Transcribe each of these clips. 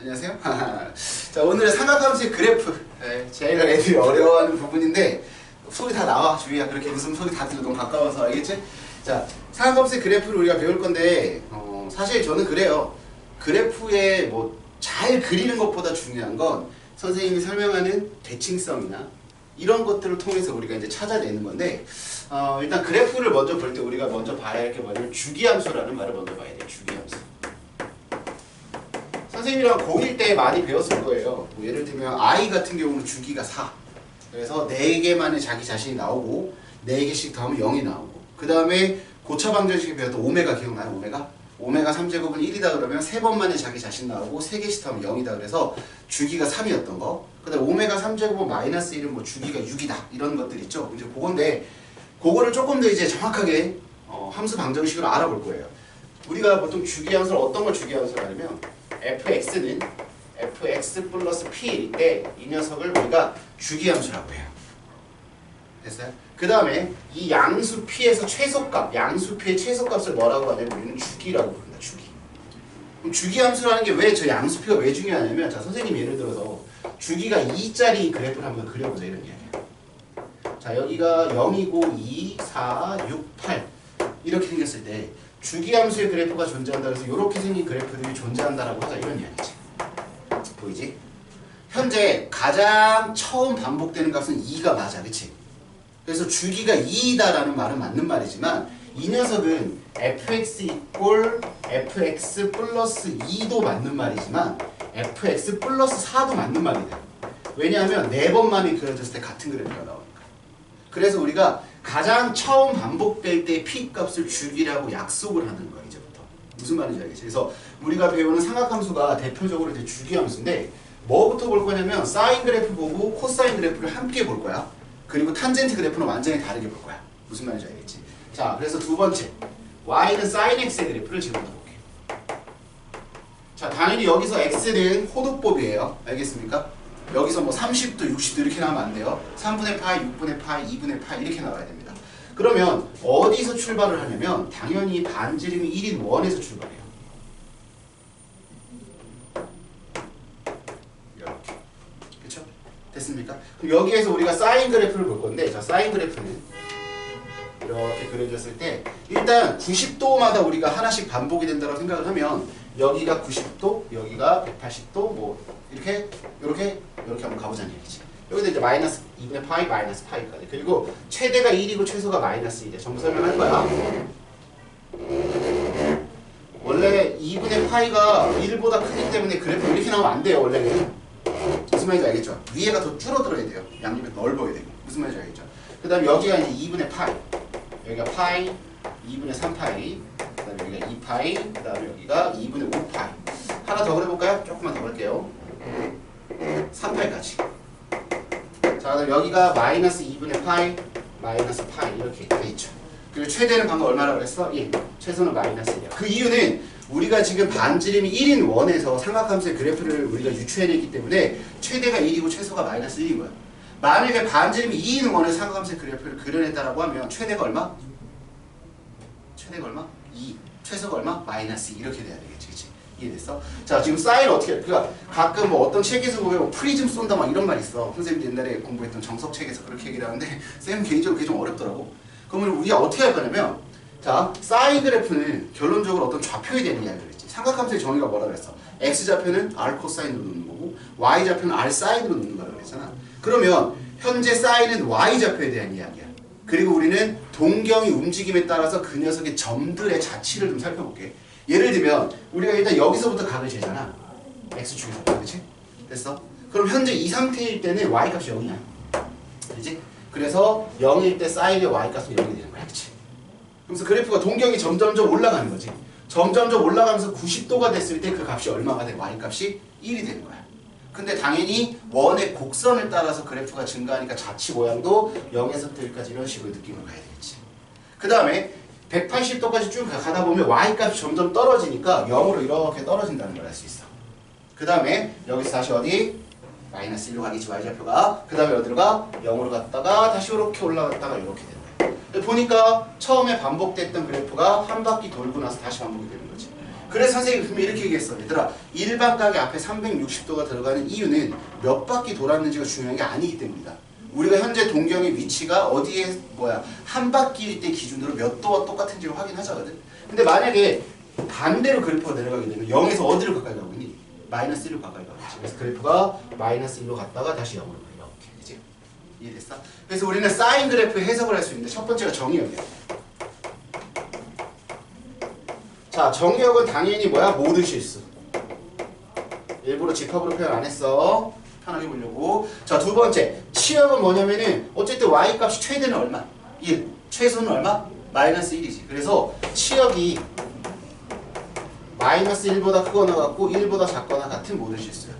안녕하세요. 자, 오늘은 삼각함수의 그래프. 네, 제가 애들이 어려워하는 부분인데 소리 다 나와 주희야. 그렇게 웃으면 소리 다 들려. 너무 가까워서 알겠지? 자, 삼각함수의 그래프를 우리가 배울 건데 사실 저는 그래요. 그래프에 뭐 잘 그리는 것보다 중요한 건 선생님이 설명하는 대칭성이나 이런 것들을 통해서 우리가 이제 찾아내는 건데 일단 그래프를 먼저 볼 때 우리가 먼저 봐야 할 게 뭐냐면 주기함수라는 말을 먼저 봐야 돼요. 주기함수. 선생님이랑 고1 때 많이 배웠을 거예요. 뭐 예를 들면 I 같은 경우는 주기가 4. 그래서 4개만의 자기 자신이 나오고 4개씩 더하면 0이 나오고 그 다음에 고차 방정식에 배웠던 오메가 기억나요? 오메가? 오메가 3제곱은 1이다 그러면 3번만에 자기 자신 나오고 3개씩 더하면 0이다 그래서 주기가 3이었던 거. 그 다음에 오메가 3제곱은 마이너스 1은 뭐 주기가 6이다 이런 것들 있죠. 이제 그건데 그거를 조금 더 이제 정확하게 함수 방정식으로 알아볼 거예요. 우리가 보통 주기함수를 어떤 걸 주기함수로 하냐면 fx는 fx 플러스 p일 때 이 녀석을 우리가 주기함수라고 해요. 됐어요? 그 다음에 이 양수 p에서 최소값, 양수 p의 최소값을 뭐라고 하냐면 우리는 주기라고 부른다. 주기. 그럼 주기함수라는 게 왜 저 양수 p가 왜 중요하냐면 자 선생님 예를 들어서 주기가 2짜리 그래프를 한번 그려보자 이런 이야기야. 자 여기가 0이고 2, 4, 6, 8 이렇게 생겼을 때 주기함수의 그래프가 존재한다 그래서 이렇게 생긴 그래프들이 존재한다라고 하자 이런 이야기지. 보이지? 현재 가장 처음 반복되는 값은 2가 맞아. 그치? 그래서 주기가 2이다라는 말은 맞는 말이지만 이 녀석은 fx 이꼴 fx 플러스 2도 맞는 말이지만 fx 플러스 4도 맞는 말이 돼. 왜냐하면 4번만이 그려졌을 때 같은 그래프가 나오니까. 그래서 우리가 가장 처음 반복될 때 P값을 주기라고 약속을 하는 거야 이제부터. 무슨 말인지 알겠지? 그래서 우리가 배우는 삼각함수가 대표적으로 이제 주기함수인데 뭐부터 볼 거냐면 사인 그래프 보고 코사인 그래프를 함께 볼 거야. 그리고 탄젠트 그래프는 완전히 다르게 볼 거야. 무슨 말인지 알겠지? 자, 그래서 두 번째 y는 sin x의 그래프를 지금 볼게요. 자, 당연히 여기서 x는 호도법이에요. 알겠습니까? 여기서 뭐 30도, 60도 이렇게 나오면 안 돼요. 3분의 파이, 6분의 파이, 2분의 파이 이렇게 나와야 됩니다. 그러면 어디서 출발을 하냐면 당연히 반지름이 1인 원에서 출발해요. 이렇게. 그쵸? 됐습니까? 그럼 여기에서 우리가 사인 그래프를 볼 건데 자, 사인 그래프는 이렇게 그려졌을 때 일단 90도마다 우리가 하나씩 반복이 된다고 생각을 하면 여기가 90도, 여기가 180도 뭐 이렇게 한번 가보자는 얘기지. 여기도 이제 마이너스 2분의 파이, 마이너스 파이까지. 그리고 최대가 1이고 최소가 마이너스 1이야. 전부 설명할 거야. 원래 2분의 파이가 1보다 크기 때문에 그래프 이렇게 나오면 안 돼요. 원래는. 무슨 말인지 알겠죠? 위에가 더 줄어들어야 돼요. 양옆이 넓어야 되고. 무슨 말인지 알겠죠? 그 다음에 여기가 이제 2분의 파이. 여기가 파이, 2분의 3파이. 그 다음에 여기가 2파이. 그 다음에 여기가 2분의 5파이. 하나 더 그려볼까요? 조금만 더 볼게요. 3파이까지. 자, 그다음 여기가 마이너스 2분의 파이, 마이너스 파이 이렇게 돼 있죠. 그리고 최대는 방금 얼마라고 했어? 1. 최소는 마이너스 1이야. 그 이유는 우리가 지금 반지름이 1인 원에서 삼각함수의 그래프를 우리가 유추해냈기 때문에 최대가 1이고 최소가 마이너스 1인 거야. 만약에 반지름이 2인 원에서 삼각함수의 그래프를 그려냈다라고 하면 최대가 얼마? 최대가 얼마? 2. 최소가 얼마? 마이너스 2 이렇게 돼야 되겠지. 그치? 이해됐어? 자, 지금 사인 어떻게 해? 그러니까 가끔 뭐 어떤 책에서 보면 프리즘 쏜다 막 이런 말 있어. 선생님 옛날에 공부했던 정석 책에서 그렇게 얘기를 하는데 쌤은 개인적으로 그게 좀 어렵더라고. 그러면 우리가 어떻게 할 거냐면 자, 사인 그래프는 결론적으로 어떤 좌표에 대한 이야기를 했지. 삼각함수의 정의가 뭐라 그랬어? X좌표는 R 코사인으로 놓는 거고 Y좌표는 R 사인으로 놓는 거라고 그랬잖아. 그러면 현재 사인은 Y좌표에 대한 이야기야. 그리고 우리는 동경이 움직임에 따라서 그 녀석의 점들의 자취를 좀 살펴볼게. 예를 들면 우리가 일단 여기서부터 각을 재잖아. X축에서. 그렇지? 됐어? 그럼 현재 이 상태일 때는 Y값이 0이야. 그렇지? 그래서 0일 때 사인의 Y값은 0이 되는 거야. 그렇지? 그래서 그래프가 동경이 점점점 올라가는 거지. 점점점 올라가면서 90도가 됐을 때 그 값이 얼마가 돼? Y값이 1이 되는 거야. 근데 당연히 원의 곡선을 따라서 그래프가 증가하니까 자치 모양도 0에서부터 1까지 이런 식으로 느낌을 가야 되겠지. 그 다음에 180도까지 쭉 가다 보면 Y값이 점점 떨어지니까 0으로 이렇게 떨어진다는 걸 알 수 있어. 그 다음에 여기서 다시 어디? 마이너스 1로 가겠지 Y좌표가. 그 다음에 어디로 가? 0으로 갔다가 다시 이렇게 올라갔다가 이렇게 된다. 보니까 처음에 반복됐던 그래프가 한 바퀴 돌고 나서 다시 반복이 되는 거지. 그래서 선생님이 분명히 이렇게 얘기했어. 얘들아, 일반각의 앞에 360도가 들어가는 이유는 몇 바퀴 돌았는지가 중요한 게 아니기 때문이다. 우리가 현재 동경의 위치가 어디에 한 바퀴일 때 기준으로 몇 도와 똑같은지를 확인하자거든. 근데 만약에 반대로 그래프가 내려가게 되면 0에서 어디로 가까이 가고 있니? 마이너스 1로 가까이 가겠지. 그래서 그래프가 마이너스 1로 갔다가 다시 0으로 가. 이렇게 되지. 이해됐어? 그래서 우리는 사인 그래프 해석을 할 수 있는데 첫 번째가 정의역이야. 자, 정의역은 당연히 모든 실수. 일부러 집합으로 표현 안 했어. 편하게 보려고. 자, 두 번째 치역은 뭐냐면은 어쨌든 y 값이 최대는 얼마? 1. 최소는 얼마? 마이너스 1이지. 그래서 치역이 마이너스 1보다 크거나 같고 1보다 작거나 같은 모든 실수야.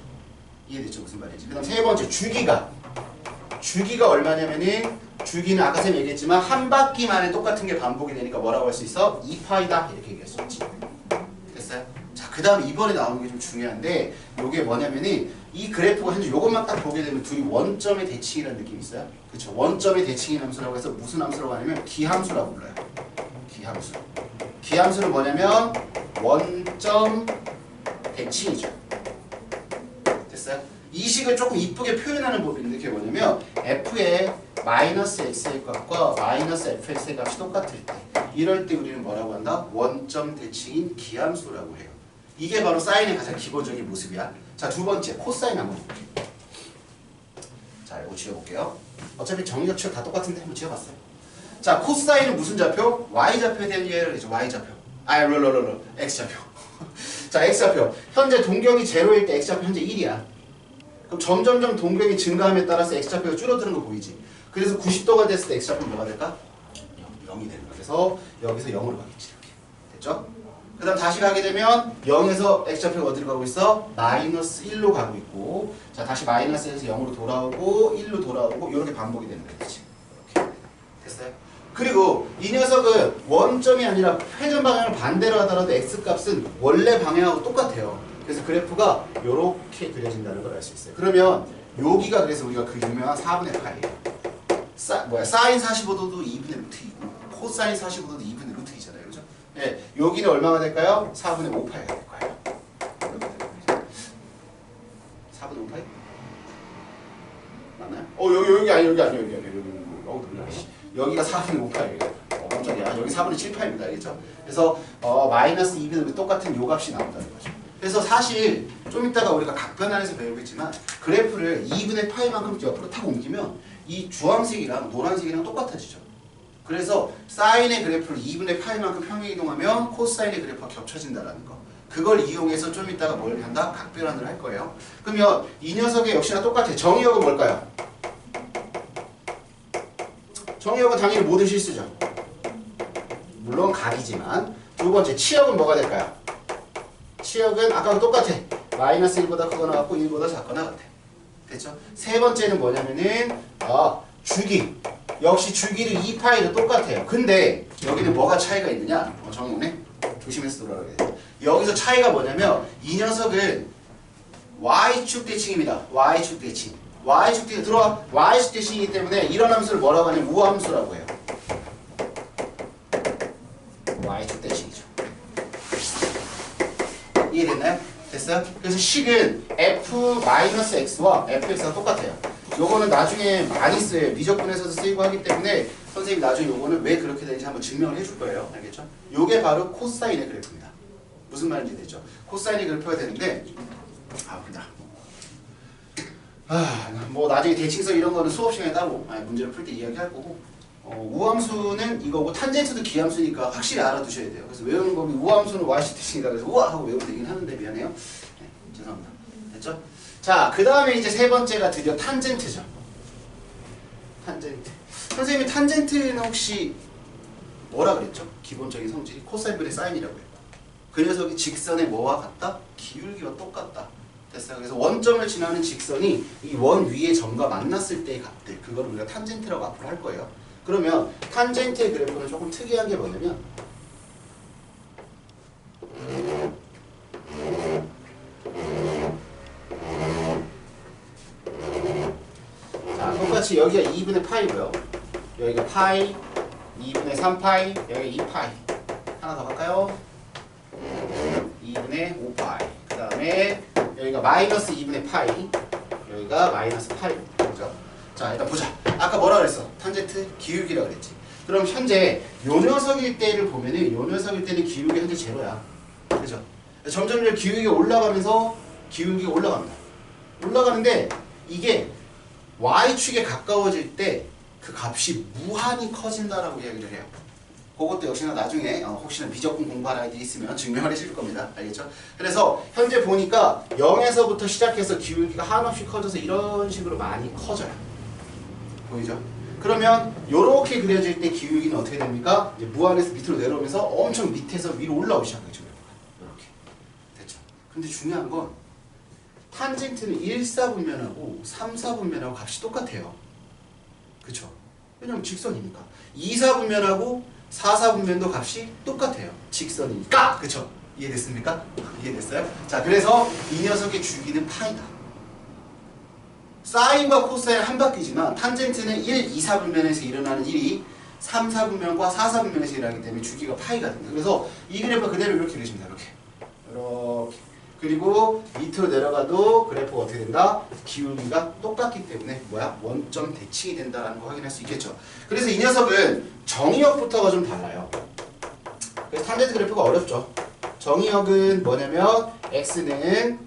이해됐죠? 무슨 말인지. 그 다음 세 번째 주기가 얼마냐면은 주기는 아까 쌤 얘기했지만 한 바퀴 만에 똑같은 게 반복이 되니까 뭐라고 할 수 있어? 2파이다 이렇게 얘기할 수 있지. 됐어요? 자, 그 다음 이번에 나오는 게 좀 중요한데 요게 뭐냐면은 이 그래프가 현재 요것만 딱 보게 되면 둘이 원점의 대칭이라는 느낌이 있어요. 그렇죠? 원점의 대칭인 함수라고 해서 무슨 함수라고 하냐면 기함수라고 불러요. 기함수는 뭐냐면 원점 대칭이죠. 됐어요? 이 식을 조금 이쁘게 표현하는 법이 있는데 그게 뭐냐면 f의 마이너스 x의 값과 마이너스 fx의 값이 똑같을 때 이럴 때 우리는 뭐라고 한다? 원점 대칭인 기함수라고 해요. 이게 바로 사인의 가장 기본적인 모습이야. 자, 두 번째 코사인 한번 볼게요. 자, 이거 지워볼게요. 어차피 정의역 치역 다 똑같은데 한번 지워봤어요. 자, 코사인은 무슨 좌표? y좌표에 대한 이해를 해줘. y좌표. x좌표. 자, x좌표. 현재 동경이 0일 때 x좌표 현재 1이야. 그럼 점점점 동경이 증가함에 따라서 x좌표가 줄어드는 거 보이지? 그래서 90도가 됐을 때 x좌표는 뭐가 될까? 0이 되는 거야. 그래서 여기서 0으로 가겠지. 이렇게. 됐죠? 그 다음 다시 가게 되면 0에서 x좌표가 어디로 가고 있어? 마이너스 1로 가고 있고 자, 다시 마이너스에서 0으로 돌아오고 1로 돌아오고 이렇게 반복이 되는 거지. 이렇게. 됐어요? 그리고 이 녀석은 원점이 아니라 회전 방향을 반대로 하더라도 x값은 원래 방향하고 똑같아요. 그래서 그래프가 이렇게 그려진다는 걸 알 수 있어요. 그러면 여기가 그래서 우리가 그 유명한 4분의 파이 사인 45도도 2분의 루트 2고 코사인 45도도 2분의 루트 2잖아요. 그죠? 네, 여기는 얼마가 될까요? 4분의 5파이가 될 거예요. 4분의 5파이? 맞나요? 여기 여기가 4분의 5파이예요. 깜짝이야. 여기 4분의 7파입니다. 알겠죠? 그래서 마이너스 2분의 똑같은 요 값이 나온다는 거죠. 그래서 사실 좀 이따가 우리가 각변환에서 배우겠지만 그래프를 2분의 파이만큼 옆으로 탁 옮기면 이 주황색이랑 노란색이랑 똑같아지죠. 그래서 사인의 그래프를 2분의 파이만큼 평행이동하면 코사인의 그래프가 겹쳐진다는 거. 그걸 이용해서 좀 이따가 뭘 한다? 각변환을 할 거예요. 그러면 이 녀석의 역시나 똑같아. 정의역은 뭘까요? 정의역은 당연히 모든 실수죠. 물론 각이지만. 두 번째 치역은 뭐가 될까요? 치역은 아까랑 똑같아. 마이너스 1보다 크거나 같고 1보다 작거나 같아. 됐죠? 세 번째는 뭐냐면은 주기. 역시 주기를 2파이도 똑같아요. 근데 여기는 뭐가 차이가 있느냐? 정의네. 조심해서 돌아가야 돼. 여기서 차이가 뭐냐면 이 녀석은 y축 대칭입니다. y축 대칭. y축 대칭 들어와. y축 대칭이기 때문에 이런 함수를 뭐라고 하냐면 우함수라고 해요. y축 대칭이죠. 이해됐나요? 됐어요? 그래서 식은 f-x와 fx가 똑같아요. 요거는 나중에 많이 쓰여요. 미적분에서도 쓰이고 하기 때문에 선생님이 나중에 요거는 왜 그렇게 되는지 한번 증명을 해줄 거예요. 알겠죠? 요게 바로 코사인의 그래프입니다. 무슨 말인지 되죠? 코사인의 그래프가 되는데 뭐 나중에 대칭성 이런 거는 수업 시간에 따로 문제를 풀 때 이야기할 거고 우함수는 이거고 탄젠트도 기함수니까 확실히 알아두셔야 돼요. 그래서 외우는 법이 우함수는 yc 대칭이다 그래서 우와 하고 외우면 되긴 하는데 미안해요. 네, 죄송합니다. 됐죠? 자, 그 다음에 이제 세 번째가 드디어 탄젠트죠. 탄젠트. 선생님이 탄젠트는 혹시 뭐라 그랬죠? 기본적인 성질이 코사인분의 사인이라고 해요. 그 녀석이 직선의 뭐와 같다? 기울기와 똑같다. 됐어요. 그래서 원점을 지나는 직선이 이 원 위의 점과 만났을 때의 값들, 그걸 우리가 탄젠트라고 앞으로 할 거예요. 그러면 탄젠트의 그래프는 조금 특이한 게 뭐냐면 자, 똑같이 여기가 2분의 파이고요. 여기가 파이, 2분의 3파이, 여기가 2파이. 하나 더 갈까요? 2 2분의 5파이. 그 다음에 여기가 마이너스 2분의 파이. 여기가 마이너스 파이. 그죠? 자, 일단 보자. 아까 뭐라 그랬어? 탄젠트 기울기라고 그랬지. 그럼 현재 요 녀석일 때를 보면은 요 녀석일 때는 기울기 현재 제로야. 그죠? 점점 기울기가 올라가면서 기울기가 올라갑니다. 올라가는데 이게 y축에 가까워질 때 그 값이 무한히 커진다라고 이야기를 해요. 그것도 역시나 나중에 혹시나 미적분 공부할 아이들이 있으면 증명을 해줄 겁니다. 알겠죠? 그래서 현재 보니까 0에서부터 시작해서 기울기가 한없이 커져서 이런 식으로 많이 커져요. 보이죠? 그러면 이렇게 그려질 때 기울기는 어떻게 됩니까? 이제 무한에서 밑으로 내려오면서 엄청 밑에서 위로 올라오기 시작하죠. 이렇게. 됐죠? 근데 중요한 건 탄젠트는 1사분면하고 3사분면하고 값이 똑같아요. 그쵸? 왜냐면 직선이니까. 2사분면하고 4사분면도 값이 똑같아요. 직선이니까. 그쵸? 이해됐습니까? 이해됐어요? 자, 그래서 이 녀석의 주기는 파이다. 사인과 코사인 한 바퀴지만 탄젠트는 1, 2사분면에서 일어나는 일이 3, 4분면과 4, 4분면에서 일어나기 때문에 주기가 파이가 됩니다. 그래서 이 그래프가 그대로 이렇게 그려집니다. 이렇게. 이렇게. 그리고 밑으로 내려가도 그래프가 어떻게 된다? 기울기가 똑같기 때문에 뭐야? 원점 대칭이 된다는 거 확인할 수 있겠죠. 그래서 이 녀석은 정의역부터가 좀 달라요. 그래서 탄젠트 그래프가 어렵죠. 정의역은 뭐냐면 x는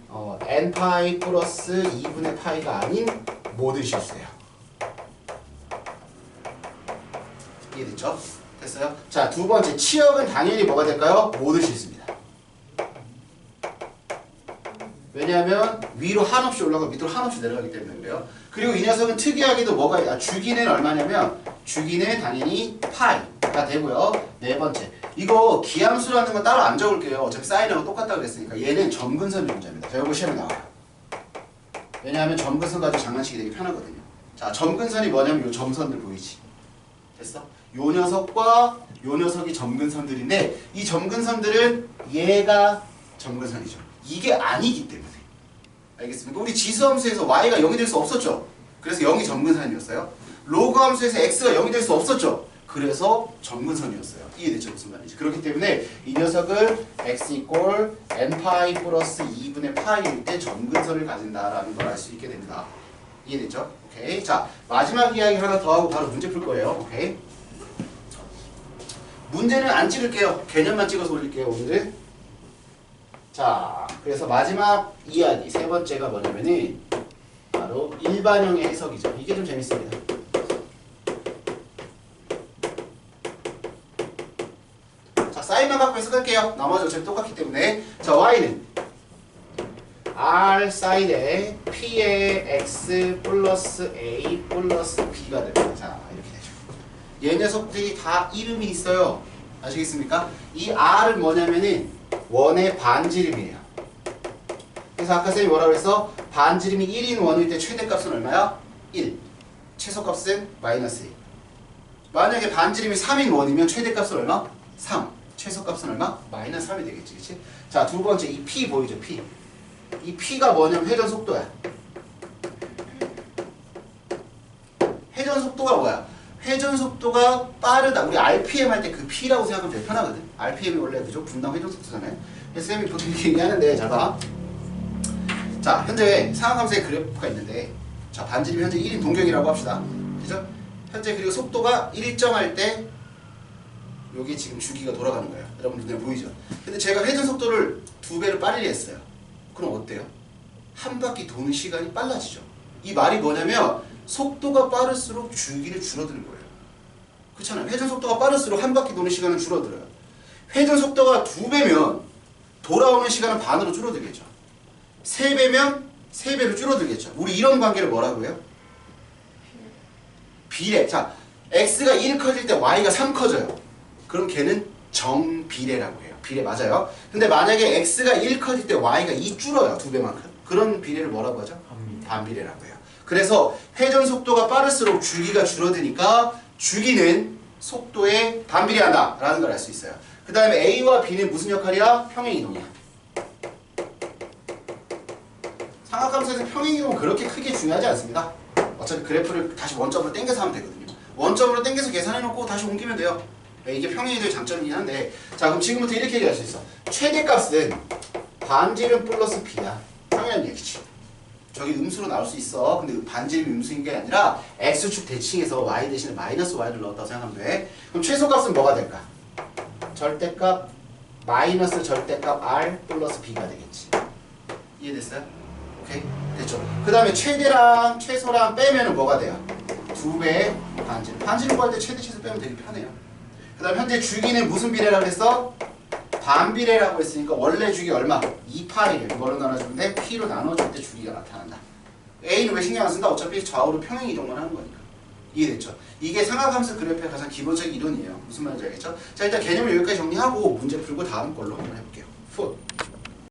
n파이 플러스 2분의 파이가 아닌 모든 실수예요. 이해됐죠? 됐어요? 자, 두 번째 치역은 당연히 뭐가 될까요? 모든 실수입니다. 왜냐하면 위로 한없이 올라가고 밑으로 한없이 내려가기 때문에 그래요. 그리고 이 녀석은 특이하게도 뭐가 주기는 얼마냐면 주기는 당연히 파이가 되고요. 네 번째 이거 기함수라는 건 따로 안 적을게요. 어차피 사인하고 똑같다고 그랬으니까 얘는 점근선의 문제입니다. 자, 이거 시험에 나와요. 왜냐하면 점근선 가지고 장난치기 되게 편하거든요. 자, 점근선이 뭐냐면 요 점선들 보이지? 됐어? 요 녀석과 요 녀석이 점근선들인데 이 점근선들은 얘가 점근선이죠. 이게 아니기 때문에. 알겠습니까? 우리 지수함수에서 y가 0이 될 수 없었죠. 그래서 0이 점근선이었어요. 로그 함수에서 x가 0이 될 수 없었죠. 그래서 점근선이었어요. 이해됐죠? 무슨 말인지. 그렇기 때문에 이 녀석은 x 이꼴 n파이 플러스 2분의 파이일 때 점근선을 가진다라는 걸 알 수 있게 됩니다. 이해됐죠? 오케이. 자, 마지막 이야기 하나 더 하고 바로 문제 풀 거예요. 오케이. 문제는 안 찍을게요. 개념만 찍어서 올릴게요, 오늘은. 자, 그래서 마지막 이야기 세 번째가 뭐냐면은 바로 일반형의 해석이죠. 이게 좀 재밌습니다. 자, 사인만 갖고 해석할게요. 나머지 어차피 똑같기 때문에. 자, y는 r 사인에 p의 x 플러스 a 플러스 b가 됩니다. 자, 이렇게 되죠. 얘 녀석들이 다 이름이 있어요. 아시겠습니까? 이 r은 뭐냐면은 원의 반지름이에요. 그래서 아까 쌤이 뭐라고 그랬어? 반지름이 1인 원일 때 최대값은 얼마야? 1. 최소값은 마이너스 1. 만약에 반지름이 3인 원이면 최대값은 얼마? 3. 최소값은 얼마? 마이너스 3이 되겠지. 그치? 자, 두 번째 이 P 보이죠? P. 이 P가 뭐냐면 회전 속도야. 회전 속도가 뭐야? 회전 속도가 빠르다. 우리 RPM 할 때 그 P라고 생각하면 되게 편하거든. RPM이 원래 그죠? 분당 회전 속도잖아요. 그래서 쌤이 보통 이렇게 얘기하는데 잘 봐. 자, 현재 상하감수의 그래프가 있는데 자, 반지름이 현재 1인 동경이라고 합시다. 그죠? 현재 그리고 속도가 일정할 때 여기 지금 주기가 돌아가는 거예요. 여러분 눈에 보이죠? 근데 제가 회전 속도를 2배로 빨리 했어요. 그럼 어때요? 한 바퀴 도는 시간이 빨라지죠. 이 말이 뭐냐면 속도가 빠를수록 주기를 줄어드는 거예요. 그렇잖아요. 회전 속도가 빠를수록 한 바퀴 도는 시간은 줄어들어요. 회전 속도가 2배면 돌아오는 시간은 반으로 줄어들겠죠. 3배면 3배로 줄어들겠죠. 우리 이런 관계를 뭐라고 해요? 비례. 자, x가 1 커질 때 y가 3 커져요. 그럼 걔는 정비례라고 해요. 비례 맞아요. 근데 만약에 x가 1 커질 때 y가 2 줄어요. 2배만큼. 그런 비례를 뭐라고 하죠? 반비례라고 해요. 그래서 회전 속도가 빠를수록 주기가 줄어드니까 주기는 속도에 반비례한다 라는 걸 알 수 있어요. 그 다음에 A와 B는 무슨 역할이야? 평행이동이야. 삼각함수에서 평행이동은 그렇게 크게 중요하지 않습니다. 어차피 그래프를 다시 원점으로 당겨서 하면 되거든요. 원점으로 당겨서 계산해놓고 다시 옮기면 돼요. 이게 평행이동의 장점이긴 한데 자, 그럼 지금부터 이렇게 얘기할 수 있어. 최대값은 반지름 플러스 b야. 당연한 얘기지. 저기 음수로 나올 수 있어. 근데 반지름이 음수인 게 아니라 x축 대칭에서 y 대신에 마이너스 y를 넣었다고 생각하면 돼. 그럼 최소값은 뭐가 될까? 절대값 마이너스 절대값 r 플러스 b가 되겠지. 이해됐어요? 오케이? 됐죠? 그 다음에 최대랑 최소랑 빼면은 뭐가 돼요? 2배 반지름. 반지름 구할 때 최대 최소 빼면 되게 편해요. 그 다음 현재 주기는 무슨 비례라고 했어? 반비례라고 했으니까 원래 주기 얼마? 2파이를 이걸로 나눠주면 돼. P로 나눠줄 때 주기가 나타난다. A는 왜 신경 안 쓴다? 어차피 좌우로 평행 이동만 하는 거니까. 이해됐죠? 이게 상하함수 그래프의 가장 기본적인 이론이에요. 무슨 말인지 알겠죠? 자, 일단 개념을 여기까지 정리하고 문제 풀고 다음 걸로 한번 해볼게요. 풋.